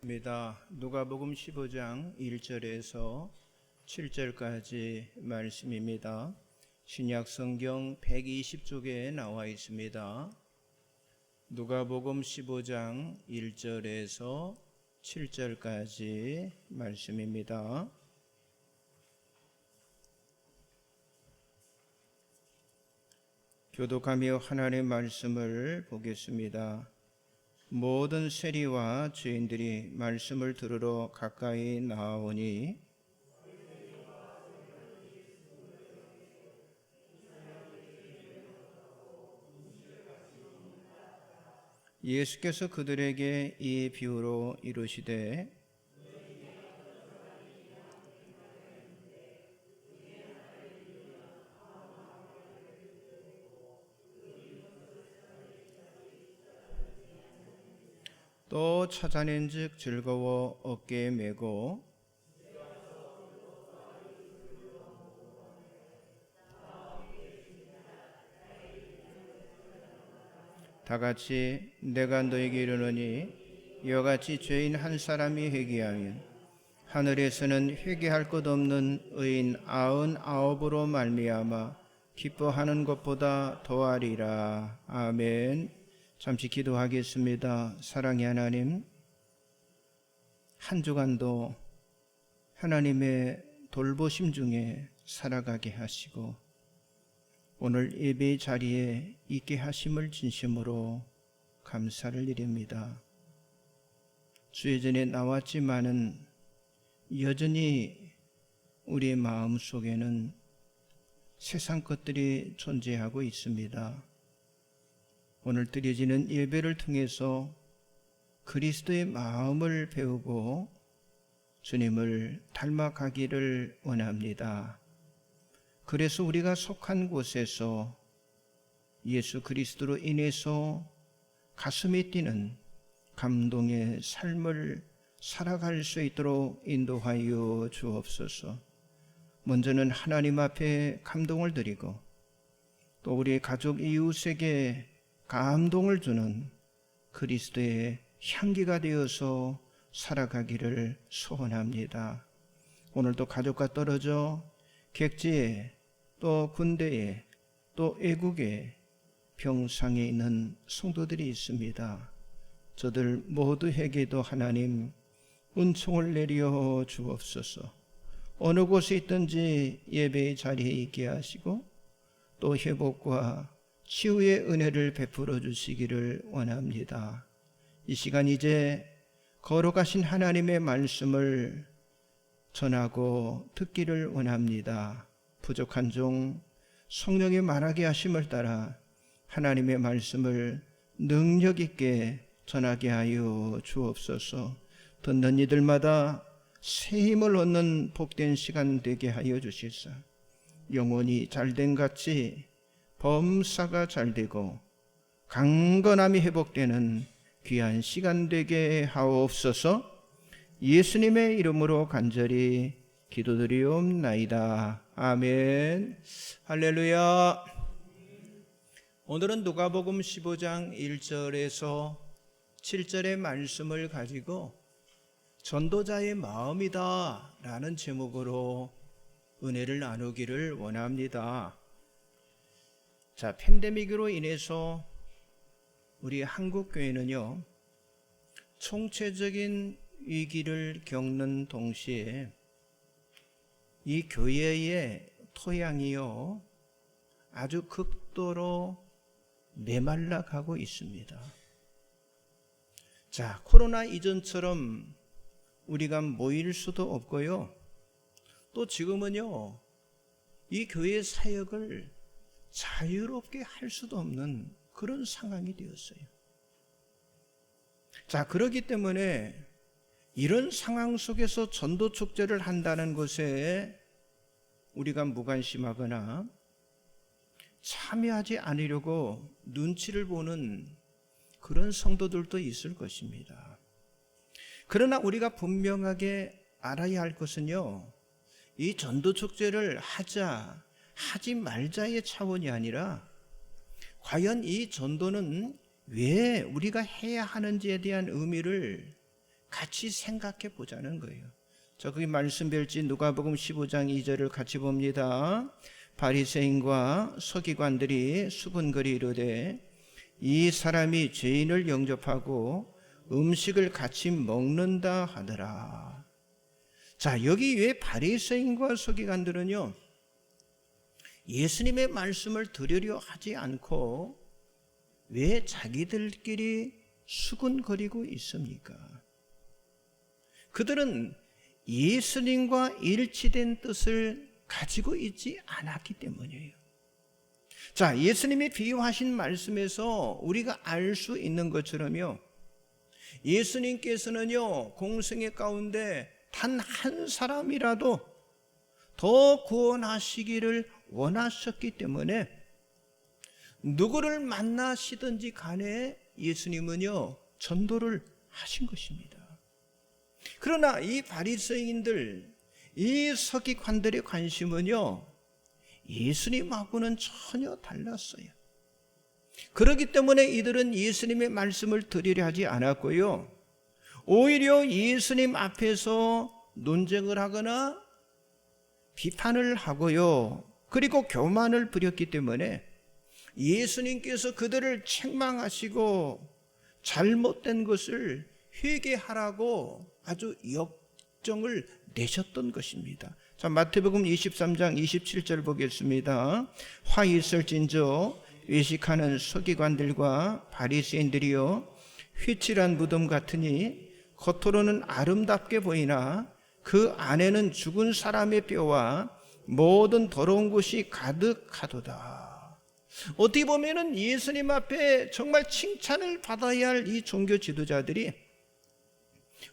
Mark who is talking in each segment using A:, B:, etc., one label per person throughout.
A: 보겠습니다. 누가복음 15장 1절에서 7절까지 말씀입니다. 신약 성경 120쪽에 나와 있습니다. 누가복음 15장 1절에서 7절까지 말씀입니다. 교독하며 하나님의 말씀을 보겠습니다. 모든 세리와 죄인들이 말씀을 들으러 가까이 나아오니 예수께서 그들에게 이 비유로 이르시되 또 찾아낸즉 즐거워 어깨에 메고 다같이 내가 너에게 이르노니 이와 같이 죄인 한 사람이 회개하면 하늘에서는 회개할 것 없는 의인 99으로 말미암아 기뻐하는 것보다 더하리라. 아멘. 잠시 기도하겠습니다. 사랑의 하나님, 한 주간도 하나님의 돌보심 중에 살아가게 하시고 오늘 예배의 자리에 있게 하심을 진심으로 감사를 드립니다. 주의 전에 나왔지만은 여전히 우리의 마음 속에는 세상 것들이 존재하고 있습니다. 오늘 드려지는 예배를 통해서 그리스도의 마음을 배우고 주님을 닮아가기를 원합니다. 그래서 우리가 속한 곳에서 예수 그리스도로 인해서 가슴이 뛰는 감동의 삶을 살아갈 수 있도록 인도하여 주옵소서. 먼저는 하나님 앞에 감동을 드리고 또 우리 가족 이웃에게 감동을 주는 그리스도의 향기가 되어서 살아가기를 소원합니다. 오늘도 가족과 떨어져 객지에 또 군대에 또 애국에 병상에 있는 성도들이 있습니다. 저들 모두에게도 하나님 은총을 내려 주옵소서. 어느 곳에 있든지 예배의 자리에 있게 하시고 또 회복과 치유의 은혜를 베풀어 주시기를 원합니다. 이 시간 이제 걸어가신 하나님의 말씀을 전하고 듣기를 원합니다. 부족한 종 성령의 말하게 하심을 따라 하나님의 말씀을 능력 있게 전하게 하여 주옵소서. 듣는 이들마다 새 힘을 얻는 복된 시간 되게 하여 주시사 영혼이 잘된 같이 범사가 잘되고 강건함이 회복되는 귀한 시간 되게 하옵소서. 예수님의 이름으로 간절히 기도드리옵나이다. 아멘. 할렐루야. 오늘은 누가복음 15장 1절에서 7절의 말씀을 가지고 전도자의 마음이다 라는 제목으로 은혜를 나누기를 원합니다. 자, 팬데믹으로 인해서 우리 한국교회는요, 총체적인 위기를 겪는 동시에 이 교회의 토양이요, 아주 극도로 메말라 가고 있습니다. 자, 코로나 이전처럼 우리가 모일 수도 없고요, 또 지금은요, 이 교회 사역을 자유롭게 할 수도 없는 그런 상황이 되었어요. 자, 그렇기 때문에 이런 상황 속에서 전도 축제를 한다는 것에 우리가 무관심하거나 참여하지 않으려고 눈치를 보는 그런 성도들도 있을 것입니다. 그러나 우리가 분명하게 알아야 할 것은요, 이 전도 축제를 하지 말자의 차원이 아니라 과연 이 전도는 왜 우리가 해야 하는지에 대한 의미를 같이 생각해 보자는 거예요. 자, 거기 말씀 별지 누가복음 15장 2절을 같이 봅니다. 바리새인과 서기관들이 수군거리 이르되 이 사람이 죄인을 영접하고 음식을 같이 먹는다 하더라. 자, 여기 왜 바리새인과 서기관들은요, 예수님의 말씀을 들으려 하지 않고 왜 자기들끼리 수군거리고 있습니까? 그들은 예수님과 일치된 뜻을 가지고 있지 않았기 때문이에요. 자, 예수님이 비유하신 말씀에서 우리가 알 수 있는 것처럼요, 예수님께서는요, 공생애 가운데 단 한 사람이라도 더 구원하시기를 원하셨기 때문에 누구를 만나시든지 간에 예수님은요, 전도를 하신 것입니다. 그러나 이 바리새인들, 이 서기관들의 관심은요, 예수님하고는 전혀 달랐어요. 그렇기 때문에 이들은 예수님의 말씀을 들으려 하지 않았고요, 오히려 예수님 앞에서 논쟁을 하거나 비판을 하고요, 그리고 교만을 부렸기 때문에 예수님께서 그들을 책망하시고 잘못된 것을 회개하라고 아주 역정을 내셨던 것입니다. 자, 마태복음 23장 27절 보겠습니다. 화 있을진저 외식하는 서기관들과 바리새인들이여, 휘칠한 무덤 같으니 겉으로는 아름답게 보이나 그 안에는 죽은 사람의 뼈와 모든 더러운 것이 가득하도다. 어떻게 보면은 예수님 앞에 정말 칭찬을 받아야 할 이 종교 지도자들이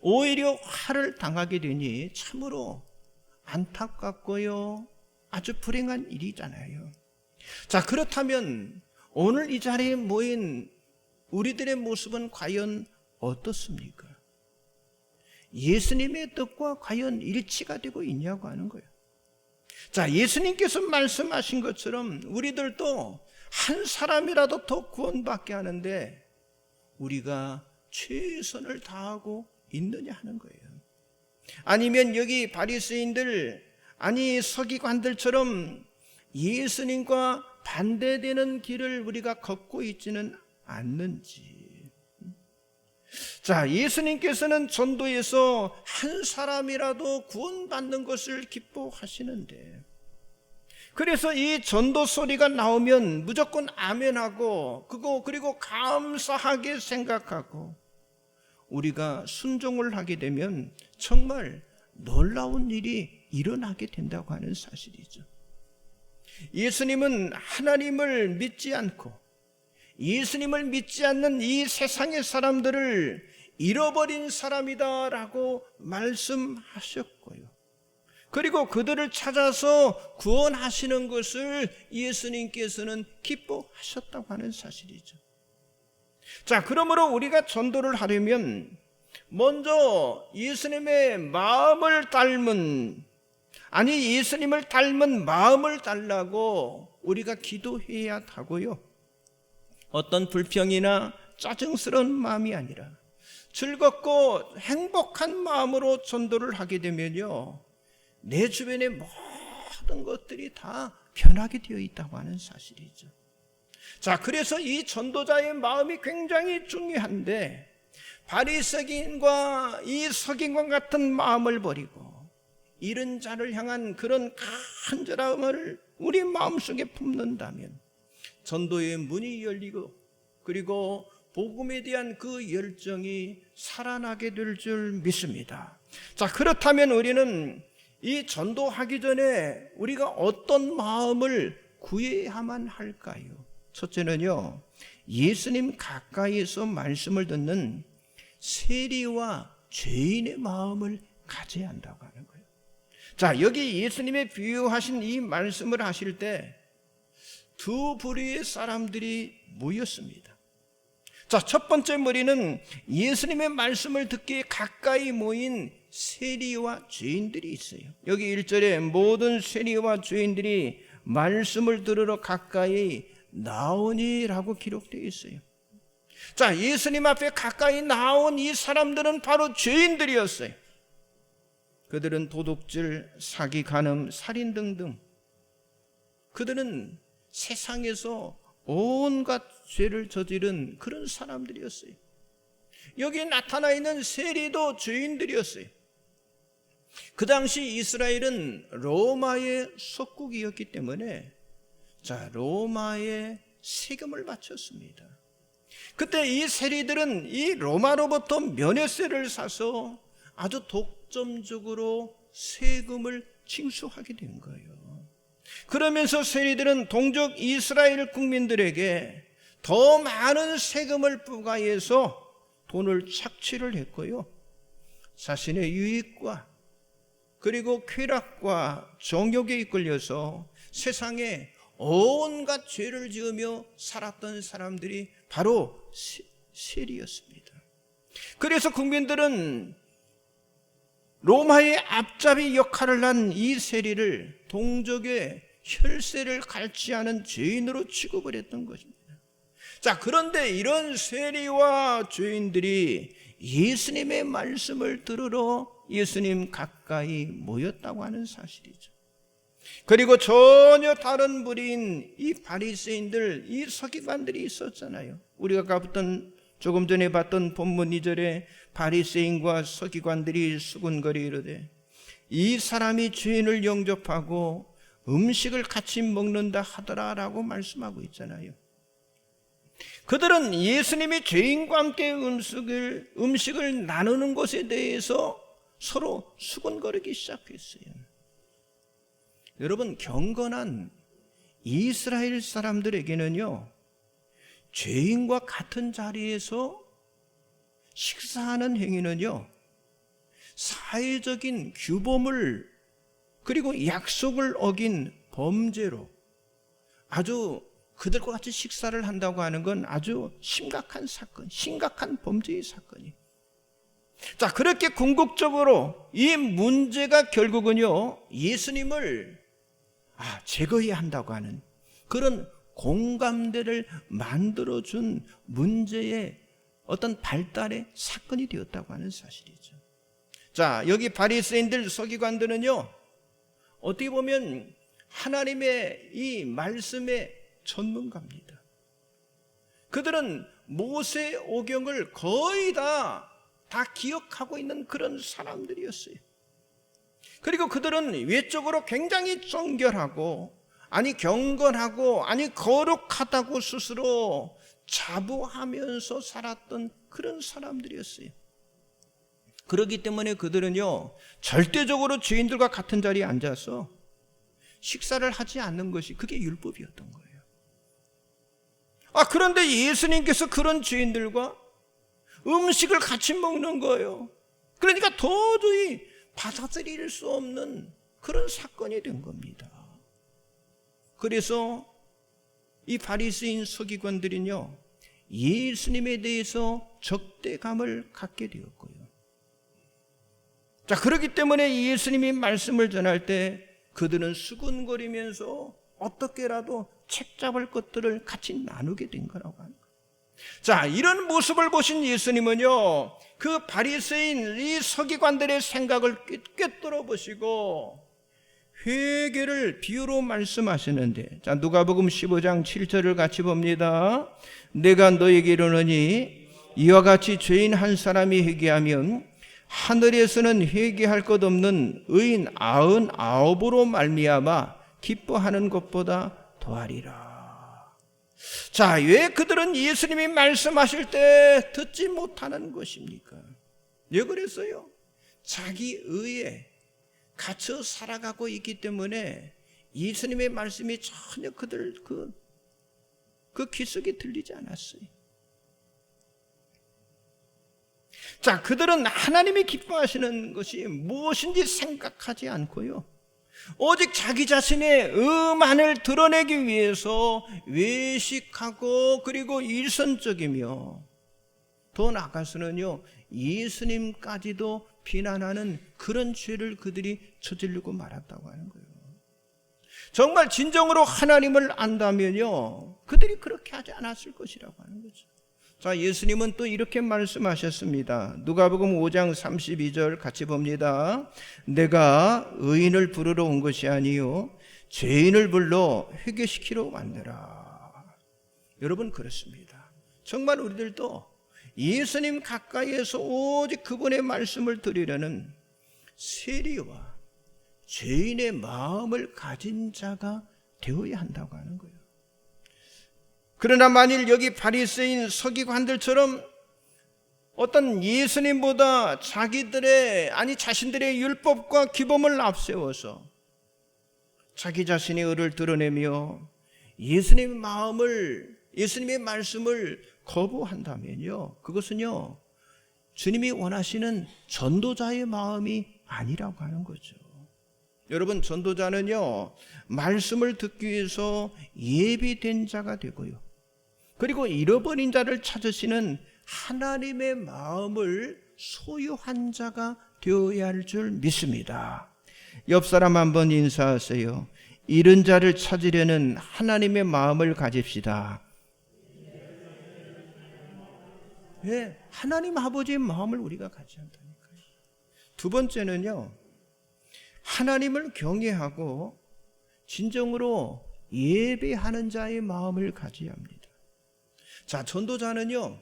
A: 오히려 화를 당하게 되니 참으로 안타깝고요, 아주 불행한 일이잖아요. 자, 그렇다면 오늘 이 자리에 모인 우리들의 모습은 과연 어떻습니까? 예수님의 뜻과 과연 일치가 되고 있냐고 하는 거예요. 자, 예수님께서 말씀하신 것처럼 우리들도 한 사람이라도 더 구원받게 하는데 우리가 최선을 다하고 있느냐 하는 거예요. 아니면 여기 바리새인들, 아니 서기관들처럼 예수님과 반대되는 길을 우리가 걷고 있지는 않는지. 자, 예수님께서는 전도에서 한 사람이라도 구원받는 것을 기뻐하시는데, 그래서 이 전도 소리가 나오면 무조건 아멘하고 그리고 감사하게 생각하고 우리가 순종을 하게 되면 정말 놀라운 일이 일어나게 된다고 하는 사실이죠. 예수님은 하나님을 믿지 않고 예수님을 믿지 않는 이 세상의 사람들을 잃어버린 사람이다라고 말씀하셨고요, 그리고 그들을 찾아서 구원하시는 것을 예수님께서는 기뻐하셨다고 하는 사실이죠. 자, 그러므로 우리가 전도를 하려면 먼저 예수님의 마음을 닮은, 아니 예수님을 닮은 마음을 달라고 우리가 기도해야 하고요, 어떤 불평이나 짜증스러운 마음이 아니라 즐겁고 행복한 마음으로 전도를 하게 되면요, 내 주변의 모든 것들이 다 변하게 되어 있다고 하는 사실이죠. 자, 그래서 이 전도자의 마음이 굉장히 중요한데, 바리새인과 이 서기관 같은 마음을 버리고 이런 자를 향한 그런 간절함을 우리 마음속에 품는다면 전도의 문이 열리고, 그리고 복음에 대한 그 열정이 살아나게 될 줄 믿습니다. 자, 그렇다면 우리는 이 전도하기 전에 우리가 어떤 마음을 구해야만 할까요? 첫째는요, 예수님 가까이에서 말씀을 듣는 세리와 죄인의 마음을 가져야 한다고 하는 거예요. 자, 여기 예수님의 비유하신 이 말씀을 하실 때 두 부류의 사람들이 모였습니다. 자, 첫 번째 무리는 예수님의 말씀을 듣기에 가까이 모인 세리와 죄인들이 있어요. 여기 1절에 모든 세리와 죄인들이 말씀을 들으러 가까이 나오니라고 기록되어 있어요. 자, 예수님 앞에 가까이 나온 이 사람들은 바로 죄인들이었어요. 그들은 도둑질, 사기, 간음, 살인 등등 그들은 세상에서 온갖 죄를 저지른 그런 사람들이었어요. 여기 나타나 있는 세리도 죄인들이었어요. 그 당시 이스라엘은 로마의 속국이었기 때문에 로마에 세금을 바쳤습니다. 그때 이 세리들은 이 로마로부터 면회세를 사서 아주 독점적으로 세금을 징수하게 된 거예요. 그러면서 세리들은 동족 이스라엘 국민들에게 더 많은 세금을 부과해서 돈을 착취를 했고요. 자신의 유익과 그리고 쾌락과 정욕에 이끌려서 세상에 온갖 죄를 지으며 살았던 사람들이 바로 세리였습니다. 그래서 국민들은 로마의 앞잡이 역할을 한 이 세리를 동족의 혈세를 갈취하는 죄인으로 취급을 했던 것입니다. 자, 그런데 이런 세리와 죄인들이 예수님의 말씀을 들으러 예수님 가까이 모였다고 하는 사실이죠. 그리고 전혀 다른 부류인 이 바리새인들, 이 서기관들이 있었잖아요. 우리가 조금 전에 봤던 본문 2절에 바리새인과 서기관들이 수군거리 이르되 이 사람이 죄인을 영접하고 음식을 같이 먹는다 하더라라고 말씀하고 있잖아요. 그들은 예수님이 죄인과 함께 음식을 나누는 것에 대해서 서로 수군거리기 시작했어요. 여러분, 경건한 이스라엘 사람들에게는요, 죄인과 같은 자리에서 식사하는 행위는요, 사회적인 규범을 그리고 약속을 어긴 범죄로 아주 그들과 같이 식사를 한다고 하는 건 아주 심각한 사건, 심각한 범죄의 사건이에요. 자, 그렇게 궁극적으로 이 문제가 결국은요, 예수님을 제거해야 한다고 하는 그런 공감대를 만들어준 문제의 어떤 발달의 사건이 되었다고 하는 사실이죠. 자, 여기 바리새인들, 서기관들은요, 어떻게 보면 하나님의 이 말씀의 전문가입니다. 그들은 모세 오경을 거의 다 기억하고 있는 그런 사람들이었어요. 그리고 그들은 외적으로 굉장히 정결하고, 경건하고, 거룩하다고 스스로 자부하면서 살았던 그런 사람들이었어요. 그렇기 때문에 그들은요, 절대적으로 죄인들과 같은 자리에 앉아서 식사를 하지 않는 것이 그게 율법이었던 거예요. 그런데 예수님께서 그런 죄인들과 음식을 같이 먹는 거예요. 그러니까 도저히 받아들일 수 없는 그런 사건이 된 겁니다. 그래서 이 바리새인 서기관들은요, 예수님에 대해서 적대감을 갖게 되었고요. 자, 그렇기 때문에 예수님이 말씀을 전할 때 그들은 수군거리면서 어떻게라도 책잡을 것들을 같이 나누게 된 거라고 합니다. 자, 이런 모습을 보신 예수님은요, 그 바리새인 이 서기관들의 생각을 꿰뚫어 보시고 회개를 비유로 말씀하시는데, 자, 누가복음 15장 7절을 같이 봅니다. 내가 너에게 이르노니 이와 같이 죄인 한 사람이 회개하면 하늘에서는 회개할 것 없는 의인 99으로 말미암아 기뻐하는 것보다 더하리라. 자, 왜 그들은 예수님이 말씀하실 때 듣지 못하는 것입니까? 왜 그랬어요? 자기 의에 갇혀 살아가고 있기 때문에 예수님의 말씀이 전혀 그들 그 귀 속에 들리지 않았어요. 자, 그들은 하나님이 기뻐하시는 것이 무엇인지 생각하지 않고요, 오직 자기 자신의 의만을 드러내기 위해서 외식하고 그리고 일선적이며 더 나아가서는요, 예수님까지도 비난하는 그런 죄를 그들이 저지르고 말았다고 하는 거예요. 정말 진정으로 하나님을 안다면요, 그들이 그렇게 하지 않았을 것이라고 하는 거죠. 자, 예수님은 또 이렇게 말씀하셨습니다. 누가복음 5장 32절 같이 봅니다. 내가 의인을 부르러 온 것이 아니요 죄인을 불러 회개시키러 왔느라. 여러분, 그렇습니다. 정말 우리들도 예수님 가까이에서 오직 그분의 말씀을 들으려는 세리와 죄인의 마음을 가진 자가 되어야 한다고 하는 거예요. 그러나 만일 여기 바리새인 서기관들처럼 어떤 예수님보다 자신들의 율법과 규범을 앞세워서 자기 자신의 의를 드러내며 예수님의 말씀을 거부한다면요, 그것은요 주님이 원하시는 전도자의 마음이 아니라고 하는 거죠. 여러분, 전도자는요 말씀을 듣기 위해서 예비된 자가 되고요, 그리고 잃어버린 자를 찾으시는 하나님의 마음을 소유한 자가 되어야 할 줄 믿습니다. 옆 사람 한번 인사하세요. 잃은 자를 찾으려는 하나님의 마음을 가집시다. 네, 하나님 아버지의 마음을 우리가 가져야 한다니까요. 두 번째는요, 하나님을 경외하고 진정으로 예배하는 자의 마음을 가져야 합니다. 자, 전도자는요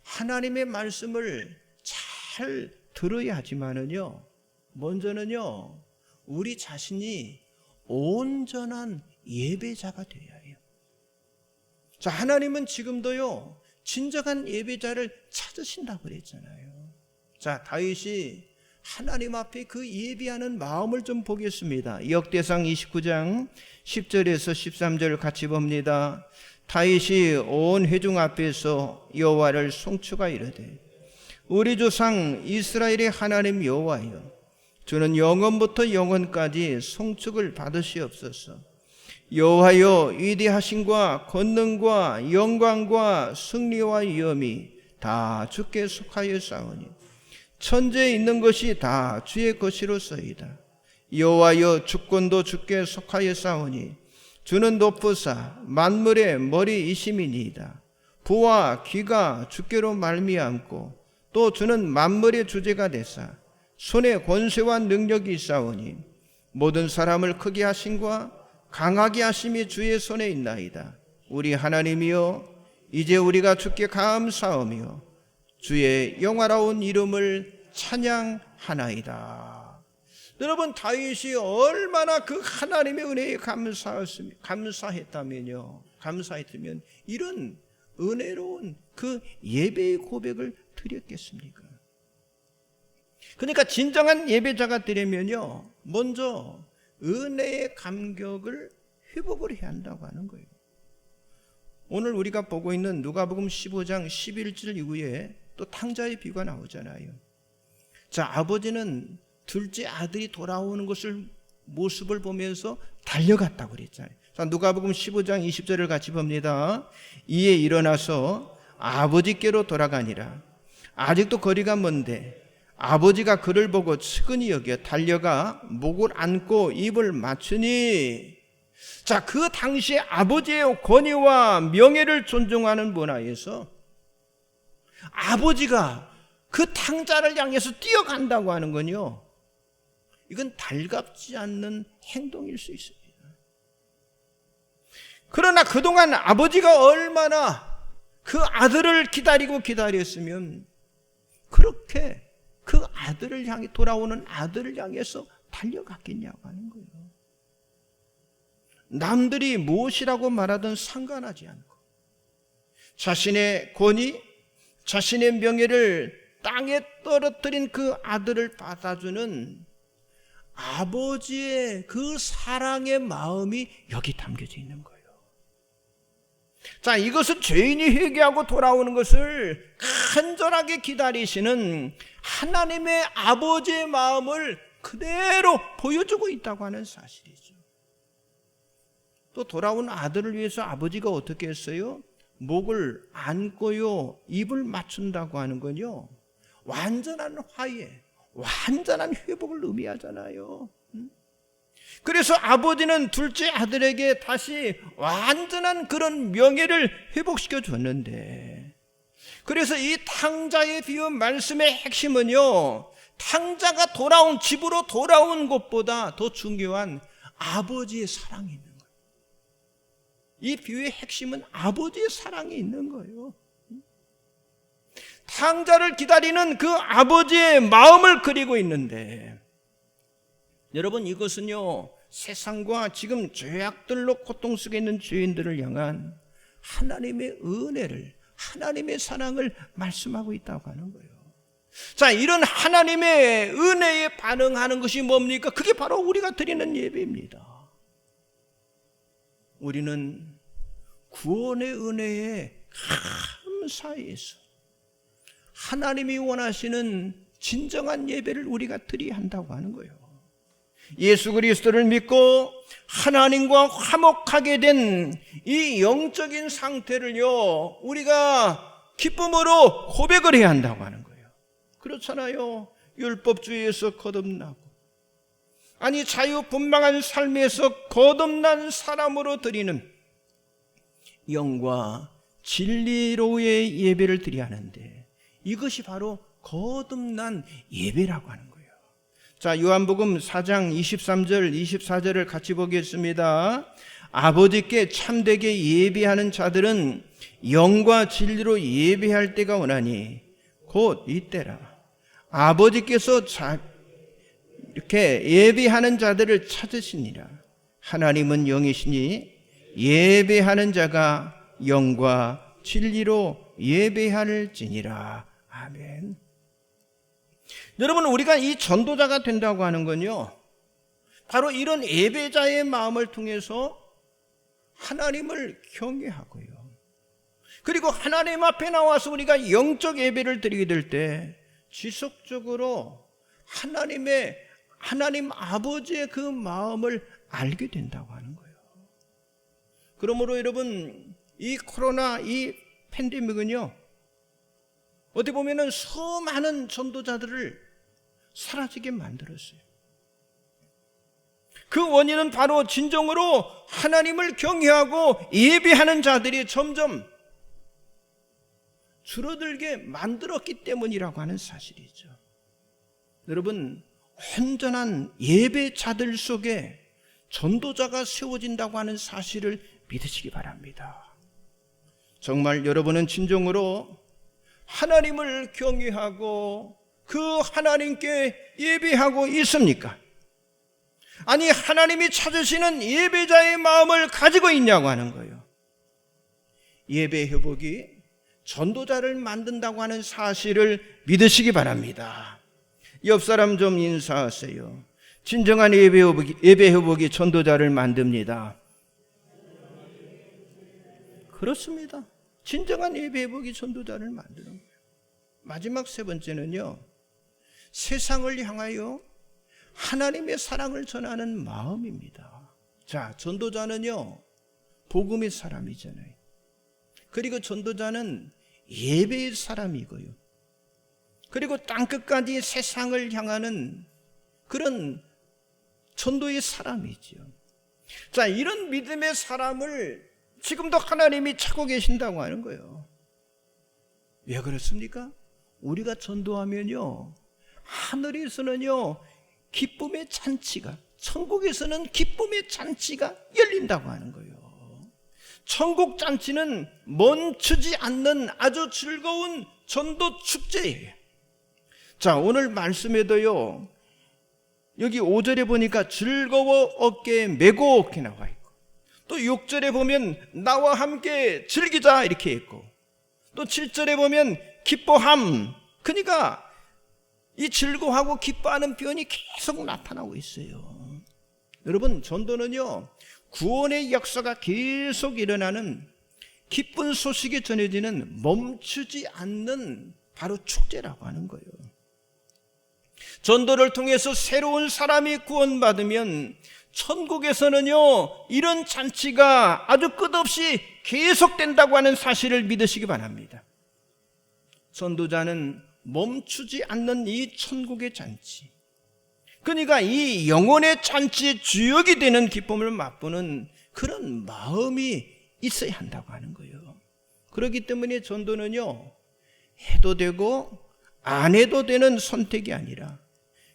A: 하나님의 말씀을 잘 들어야 하지만은요, 먼저는요 우리 자신이 온전한 예배자가 되어야 해요. 자, 하나님은 지금도요 진정한 예배자를 찾으신다고 그랬잖아요. 자, 다윗이 하나님 앞에 그 예배하는 마음을 좀 보겠습니다. 역대상 29장 10절에서 13절 같이 봅니다. 다윗이 온 회중 앞에서 여호와를 송축하 이르되, 우리 조상 이스라엘의 하나님 여호와여, 주는 영원부터 영원까지 송축을 받으시옵소서. 여호와여, 위대하심과 권능과 영광과 승리와 위엄이 다 주께 속하였사오니 천지에 있는 것이 다 주의 것이로소이다. 여호와여, 주권도 주께 속하였사오니 주는 높으사 만물의 머리이심이니이다. 부와 귀가 주께로 말미암고 또 주는 만물의 주제가 되사 손에 권세와 능력이 있사오니 모든 사람을 크게 하심과 강하게 하심이 주의 손에 있나이다. 우리 하나님이여, 이제 우리가 주께 감사하며 주의 영화로운 이름을 찬양하나이다. 여러분, 다윗이 얼마나 그 하나님의 은혜에 감사했다면 이런 은혜로운 그 예배의 고백을 드렸겠습니까? 그러니까 진정한 예배자가 되려면요, 먼저 은혜의 감격을 회복을 해야 한다고 하는 거예요. 오늘 우리가 보고 있는 누가복음 15장 11절 이후에 또 탕자의 비유가 나오잖아요. 자, 아버지는 둘째 아들이 돌아오는 모습을 보면서 달려갔다고 그랬잖아요. 자, 누가복음 15장 20절을 같이 봅니다. 이에 일어나서 아버지께로 돌아가니라. 아직도 거리가 먼데 아버지가 그를 보고 측은히 여겨 달려가 목을 안고 입을 맞추니, 자, 그 당시에 아버지의 권위와 명예를 존중하는 문화에서 아버지가 그 탕자를 향해서 뛰어간다고 하는 건요, 이건 달갑지 않는 행동일 수 있습니다. 그러나 그동안 아버지가 얼마나 그 아들을 기다렸으면 그렇게 그 아들을 향해, 돌아오는 아들을 향해서 달려갔겠냐고 하는 거예요. 남들이 무엇이라고 말하든 상관하지 않고 자신의 권위, 자신의 명예를 땅에 떨어뜨린 그 아들을 받아주는 아버지의 그 사랑의 마음이 여기 담겨져 있는 거예요. 자, 이것은 죄인이 회개하고 돌아오는 것을 간절하게 기다리시는 하나님의 아버지의 마음을 그대로 보여주고 있다고 하는 사실이죠. 또 돌아온 아들을 위해서 아버지가 어떻게 했어요? 목을 안고요, 입을 맞춘다고 하는 건요, 완전한 화해, 완전한 회복을 의미하잖아요. 그래서 아버지는 둘째 아들에게 다시 완전한 그런 명예를 회복시켜 줬는데, 그래서 이 탕자의 비유 말씀의 핵심은요, 탕자가 돌아온, 집으로 돌아온 것보다 더 중요한 아버지의 사랑이 있는 거예요. 이 비유의 핵심은 아버지의 사랑이 있는 거예요. 탕자를 기다리는 그 아버지의 마음을 그리고 있는데, 여러분, 이것은요, 세상과 지금 죄악들로 고통 속에 있는 죄인들을 향한 하나님의 은혜를, 하나님의 사랑을 말씀하고 있다고 하는 거예요. 자, 이런 하나님의 은혜에 반응하는 것이 뭡니까? 그게 바로 우리가 드리는 예배입니다. 우리는 구원의 은혜에 감사해서 하나님이 원하시는 진정한 예배를 우리가 드려야 한다고 하는 거예요. 예수 그리스도를 믿고 하나님과 화목하게 된 이 영적인 상태를요, 우리가 기쁨으로 고백을 해야 한다고 하는 거예요. 그렇잖아요. 율법주의에서 거듭나고, 아니 자유분방한 삶에서 거듭난 사람으로 드리는 영과 진리로의 예배를 드려야 하는데, 이것이 바로 거듭난 예배라고 하는 거예요. 자, 요한복음 4장 23절 24절을 같이 보겠습니다. 아버지께 참되게 예배하는 자들은 영과 진리로 예배할 때가 오나니 곧 이때라. 아버지께서 이렇게 예배하는 자들을 찾으시니라. 하나님은 영이시니 예배하는 자가 영과 진리로 예배할지니라. 아멘. 여러분, 우리가 이 전도자가 된다고 하는 건요, 바로 이런 예배자의 마음을 통해서 하나님을 경외하고요, 그리고 하나님 앞에 나와서 우리가 영적 예배를 드리게 될 때 지속적으로 하나님 아버지의 그 마음을 알게 된다고 하는 거예요. 그러므로 여러분, 이 코로나, 이 팬데믹은요, 어떻게 보면은 수많은 전도자들을 사라지게 만들었어요. 그 원인은 바로 진정으로 하나님을 경외하고 예배하는 자들이 점점 줄어들게 만들었기 때문이라고 하는 사실이죠. 여러분, 온전한 예배자들 속에 전도자가 세워진다고 하는 사실을 믿으시기 바랍니다. 정말 여러분은 진정으로 하나님을 경외하고 그 하나님께 예배하고 있습니까? 아니, 하나님이 찾으시는 예배자의 마음을 가지고 있냐고 하는 거예요. 예배 회복이 전도자를 만든다고 하는 사실을 믿으시기 바랍니다. 옆 사람 좀 인사하세요. 진정한 예배 회복이 전도자를 만듭니다. 그렇습니다. 진정한 예배 회복이 전도자를 만드는 거예요. 마지막 세 번째는요, 세상을 향하여 하나님의 사랑을 전하는 마음입니다. 자, 전도자는요, 복음의 사람이잖아요. 그리고 전도자는 예배의 사람이고요, 그리고 땅끝까지 세상을 향하는 그런 전도의 사람이죠. 자, 이런 믿음의 사람을 지금도 하나님이 찾고 계신다고 하는 거예요. 왜 그렇습니까? 우리가 전도하면요, 하늘에서는요, 기쁨의 잔치가, 천국에서는 기쁨의 잔치가 열린다고 하는 거예요. 천국 잔치는 멈추지 않는 아주 즐거운 전도 축제예요. 자, 오늘 말씀에도요, 여기 5절에 보니까 즐거워 어깨에 메고 이렇게 나와 있고, 또 6절에 보면 나와 함께 즐기자 이렇게 있고, 또 7절에 보면 기뻐함. 그러니까 이 즐거워하고 기뻐하는 표현이 계속 나타나고 있어요. 여러분, 전도는요, 구원의 역사가 계속 일어나는, 기쁜 소식이 전해지는 멈추지 않는 바로 축제라고 하는 거예요. 전도를 통해서 새로운 사람이 구원받으면 천국에서는요, 이런 잔치가 아주 끝없이 계속된다고 하는 사실을 믿으시기 바랍니다. 전도자는 멈추지 않는 이 천국의 잔치, 그러니까 이 영혼의 잔치의 주역이 되는 기쁨을 맛보는 그런 마음이 있어야 한다고 하는 거예요. 그렇기 때문에 전도는요, 해도 되고 안 해도 되는 선택이 아니라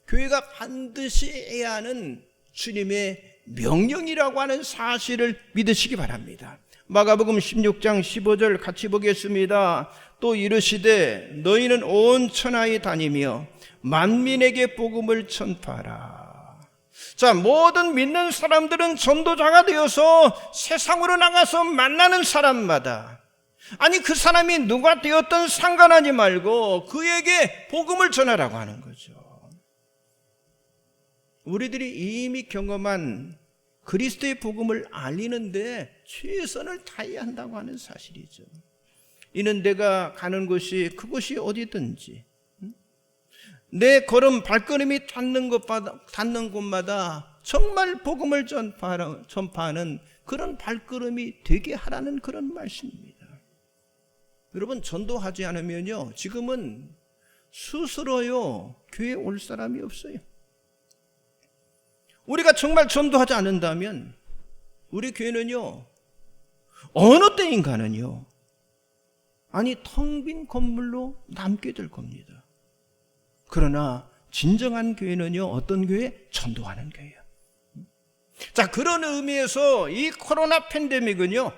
A: 교회가 반드시 해야 하는 주님의 명령이라고 하는 사실을 믿으시기 바랍니다. 마가복음 16장 15절 같이 보겠습니다. 또 이르시되 너희는 온 천하에 다니며 만민에게 복음을 전파하라. 자, 모든 믿는 사람들은 전도자가 되어서 세상으로 나가서 만나는 사람마다, 아니 그 사람이 누가 되었든 상관하지 말고 그에게 복음을 전하라고 하는 거죠. 우리들이 이미 경험한 그리스도의 복음을 알리는데 최선을 다해야 한다고 하는 사실이죠. 이는 내가 가는 곳이 그곳이 어디든지 내 걸음 발걸음이 닿는 곳마다 정말 복음을 전파하는 그런 발걸음이 되게 하라는 그런 말씀입니다. 여러분, 전도하지 않으면요, 지금은 스스로요 교회에 올 사람이 없어요. 우리가 정말 전도하지 않는다면 우리 교회는요 어느 때인가는요 텅 빈 건물로 남게 될 겁니다. 그러나 진정한 교회는요 어떤 교회? 전도하는 교회예요. 자, 그런 의미에서 이 코로나 팬데믹은요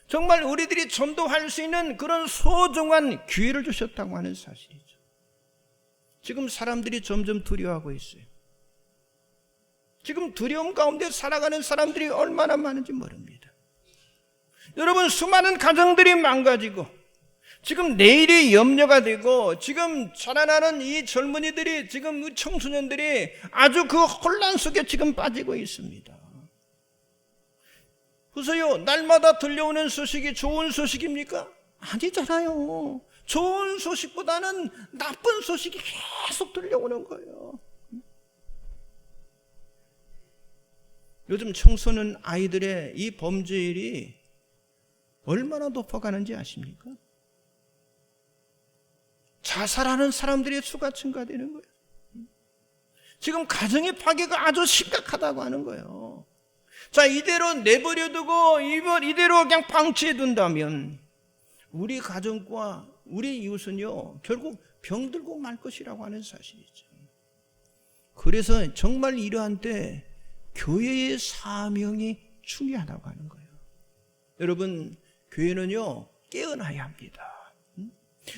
A: 정말 우리들이 전도할 수 있는 그런 소중한 기회를 주셨다고 하는 사실이죠. 지금 사람들이 점점 두려워하고 있어요. 지금 두려움 가운데 살아가는 사람들이 얼마나 많은지 모릅니다. 여러분, 수많은 가정들이 망가지고 지금 내일이 염려가 되고 지금 자라나는 이 젊은이들이, 지금 청소년들이 아주 그 혼란 속에 지금 빠지고 있습니다. 보세요, 날마다 들려오는 소식이 좋은 소식입니까? 아니잖아요. 좋은 소식보다는 나쁜 소식이 계속 들려오는 거예요. 요즘 청소년 아이들의 이 범죄율이 얼마나 높아가는지 아십니까? 자살하는 사람들의 수가 증가되는 거예요. 지금 가정의 파괴가 아주 심각하다고 하는 거예요. 자, 이대로 내버려두고 이대로 그냥 방치해 둔다면 우리 가정과 우리 이웃은요 결국 병들고 말 것이라고 하는 사실이죠. 그래서 정말 이러한 때 교회의 사명이 중요하다고 하는 거예요. 여러분, 교회는요 깨어나야 합니다.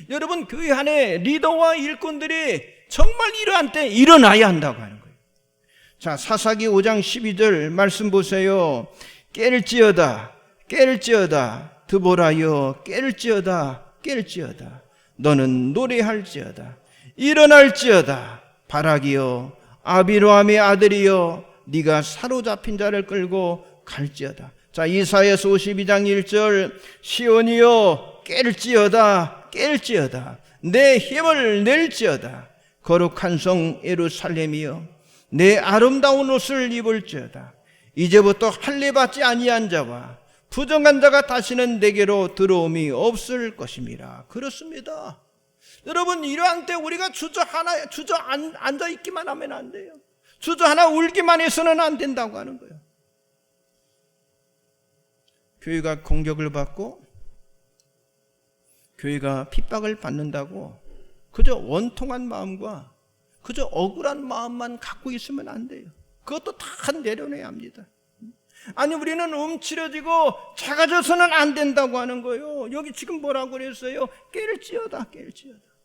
A: 여러분, 교회 안에 리더와 일꾼들이 정말 이러한 때 일어나야 한다고 하는 거예요. 자, 사사기 5장 12절 말씀 보세요. 깰지어다 깰지어다 드보라여 깰지어다 너는 노래할지어다 일어날지어다 바라기여 아비로함의 아들이여 네가 사로잡힌 자를 끌고 갈지어다. 자, 이사야서 52장 1절 시온이여 깰지어다 내 힘을 낼지어다 거룩한 성 예루살렘이여 내 아름다운 옷을 입을지어다. 이제부터 할례받지 아니한 자와 부정한 자가 다시는 내게로 들어옴이 없을 것임이라. 그렇습니다. 여러분, 이러한 때 우리가 앉아 있기만 하면 안 돼요. 주저하나 울기만 해서는 안 된다고 하는 거예요. 교회가 공격을 받고 교회가 핍박을 받는다고 그저 원통한 마음과 그저 억울한 마음만 갖고 있으면 안 돼요. 그것도 다 내려내야 합니다. 아니, 우리는 움츠러지고 작아져서는 안 된다고 하는 거예요. 여기 지금 뭐라고 그랬어요? 깰지어다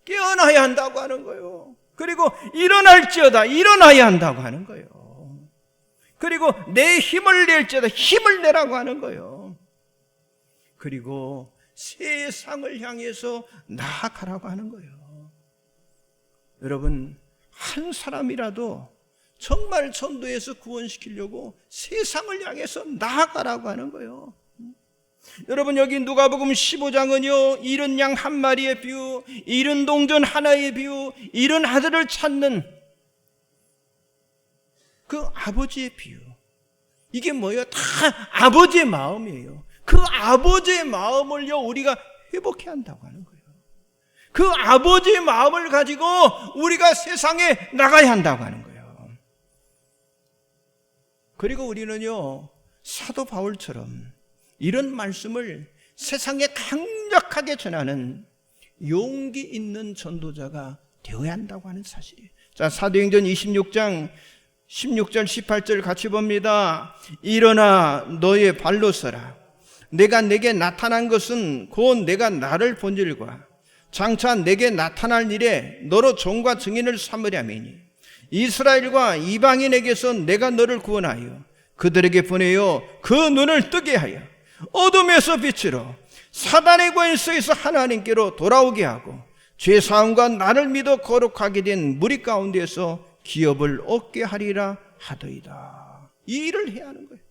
A: 깨어나야 한다고 하는 거예요. 그리고 일어나야 한다고 하는 거예요. 그리고 내 힘을 낼지어다 힘을 내라고 하는 거예요. 그리고 세상을 향해서 나아가라고 하는 거예요. 여러분, 한 사람이라도 정말 전도해서 구원시키려고 세상을 향해서 나아가라고 하는 거예요. 여러분, 여기 누가복음 15장은요 잃은 양 한 마리의 비유, 잃은 동전 하나의 비유, 잃은 아들을 찾는 그 아버지의 비유. 이게 뭐예요? 다 아버지의 마음이에요. 그 아버지의 마음을요 우리가 회복해야 한다고 하는 거예요. 그 아버지의 마음을 가지고 우리가 세상에 나가야 한다고 하는 거예요. 그리고 우리는요 사도 바울처럼 이런 말씀을 세상에 강력하게 전하는 용기 있는 전도자가 되어야 한다고 하는 사실이에요. 자, 사도행전 26장 16절 18절 같이 봅니다. 일어나 너의 발로 서라. 내가 내게 나타난 것은 곧 내가 나를 본질과 장차 내게 나타날 일에 너로 종과 증인을 삼으려매니 이스라엘과 이방인에게서 내가 너를 구원하여 그들에게 보내어 그 눈을 뜨게 하여 어둠에서 빛으로 사단의 권세에서 하나님께로 돌아오게 하고 죄사함과 나를 믿어 거룩하게 된 무리 가운데서 기업을 얻게 하리라 하더이다. 이 일을 해야 하는 거예요.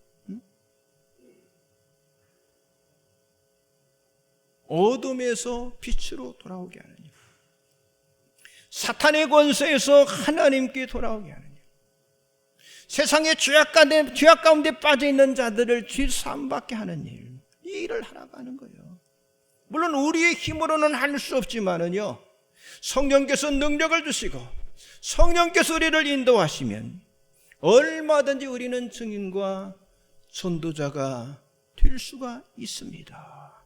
A: 어둠에서 빛으로 돌아오게 하는 일, 사탄의 권세에서 하나님께 돌아오게 하는 일, 세상의 죄악 가운데 빠져있는 자들을 죄사함 받게 하는 일, 이 일을 하라고 하는 거예요. 물론 우리의 힘으로는 할 수 없지만은요, 성령께서 능력을 주시고 성령께서 우리를 인도하시면 얼마든지 우리는 증인과 전도자가 될 수가 있습니다.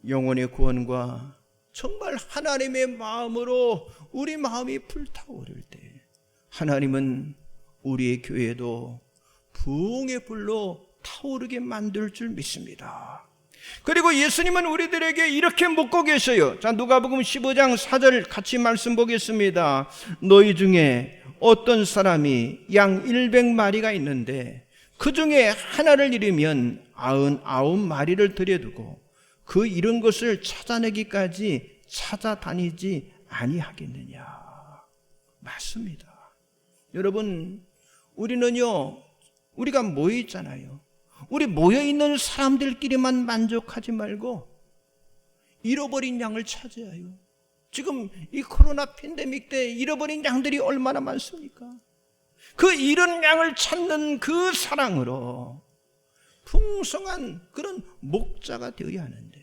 A: 영혼의 구원과 정말 하나님의 마음으로 우리 마음이 불타오를 때 하나님은 우리의 교회도 부흥의 불로 타오르게 만들 줄 믿습니다. 그리고 예수님은 우리들에게 이렇게 묻고 계셔요. 자, 누가복음 15장 4절 같이 말씀 보겠습니다. 너희 중에 어떤 사람이 양 100마리가 있는데 그 중에 하나를 잃으면 99마리를 들여두고 그 잃은 것을 찾아내기까지 찾아다니지 아니하겠느냐. 맞습니다. 여러분, 우리는요, 우리가 모여 있잖아요. 우리 모여 있는 사람들끼리만 만족하지 말고 잃어버린 양을 찾아야 해요. 지금 이 코로나 팬데믹 때 잃어버린 양들이 얼마나 많습니까? 그 잃은 양을 찾는 그 사랑으로 풍성한 그런 목자가 되어야 하는데,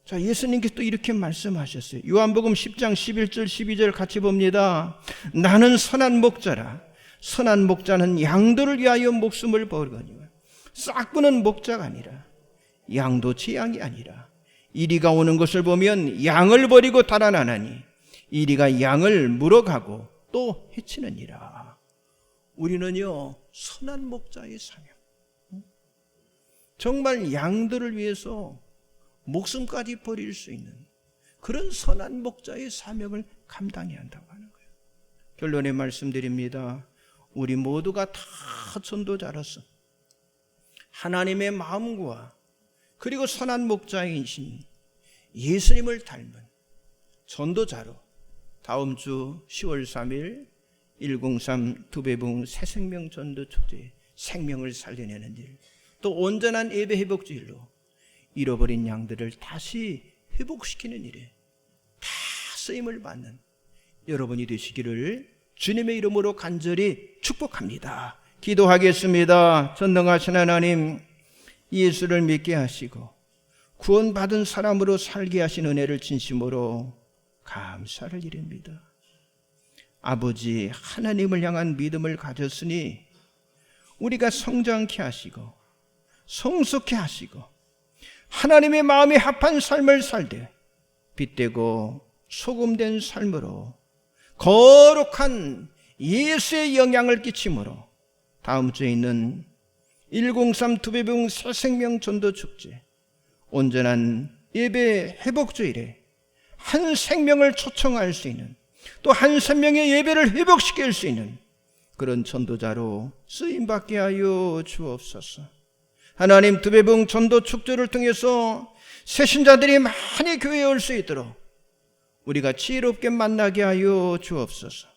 A: 자, 예수님께서 또 이렇게 말씀하셨어요. 요한복음 10장 11절 12절 같이 봅니다. 나는 선한 목자라. 선한 목자는 양들을 위하여 목숨을 버리거니와 싹구는 목자가 아니라 양도 제 양이 아니라 이리가 오는 것을 보면 양을 버리고 달아나나니 이리가 양을 물어가고 또 해치느니라. 우리는요, 선한 목자의 사명, 정말 양들을 위해서 목숨까지 버릴 수 있는 그런 선한 목자의 사명을 감당해야 한다고 하는 거예요. 결론에 말씀드립니다. 우리 모두가 다 전도자로서 하나님의 마음과 그리고 선한 목자이신 예수님을 닮은 전도자로 다음 주 10월 3일 103 두배붕 새생명 전도축제 생명을 살려내는 일, 또 온전한 예배 회복주일로 잃어버린 양들을 다시 회복시키는 일에 다 쓰임을 받는 여러분이 되시기를 주님의 이름으로 간절히 축복합니다. 기도하겠습니다. 전능하신 하나님, 예수를 믿게 하시고 구원받은 사람으로 살게 하신 은혜를 진심으로 감사를 드립니다. 아버지, 하나님을 향한 믿음을 가졌으니 우리가 성장케 하시고 성숙케 하시고 하나님의 마음에 합한 삶을 살되 빛되고 소금된 삶으로 거룩한 예수의 영향을 끼침으로 다음 주에 있는 103 두배붕 새생명 전도축제 온전한 예배 회복주일에 한 생명을 초청할 수 있는, 또 한 생명의 예배를 회복시킬 수 있는 그런 전도자로 쓰임받게 하여 주옵소서. 하나님, 두배붕 전도 축제를 통해서 새신자들이 많이 교회에 올 수 있도록 우리가 지혜롭게 만나게 하여 주옵소서.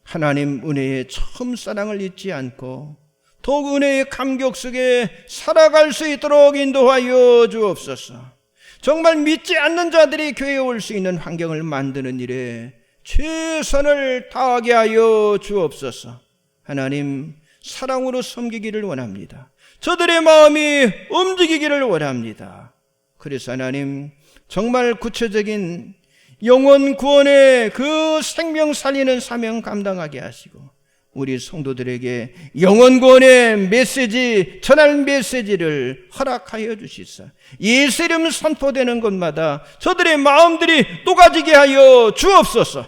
A: 하나님, 은혜의 처음 사랑을 잊지 않고 더욱 은혜의 감격 속에 살아갈 수 있도록 인도하여 주옵소서. 정말 믿지 않는 자들이 교회에 올 수 있는 환경을 만드는 일에 최선을 다하게 하여 주옵소서. 하나님, 사랑으로 섬기기를 원합니다. 저들의 마음이 움직이기를 원합니다. 그래서 하나님, 정말 구체적인 영혼 구원의 그 생명 살리는 사명 감당하게 하시고 우리 성도들에게 영원구원의 메시지, 전할 메시지를 허락하여 주시사 예수 이름 선포되는 곳마다 저들의 마음들이 녹아지게 하여 주옵소서.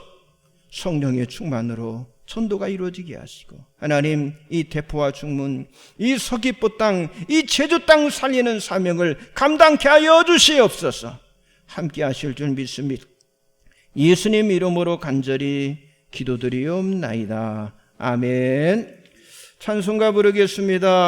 A: 성령의 충만으로 전도가 이루어지게 하시고, 하나님, 이 대포와 중문, 이 서귀포 땅, 이 제주 땅 살리는 사명을 감당케 하여 주시옵소서. 함께 하실 줄 믿습니다. 예수님 이름으로 간절히 기도드리옵나이다. 아멘. 찬송가 부르겠습니다.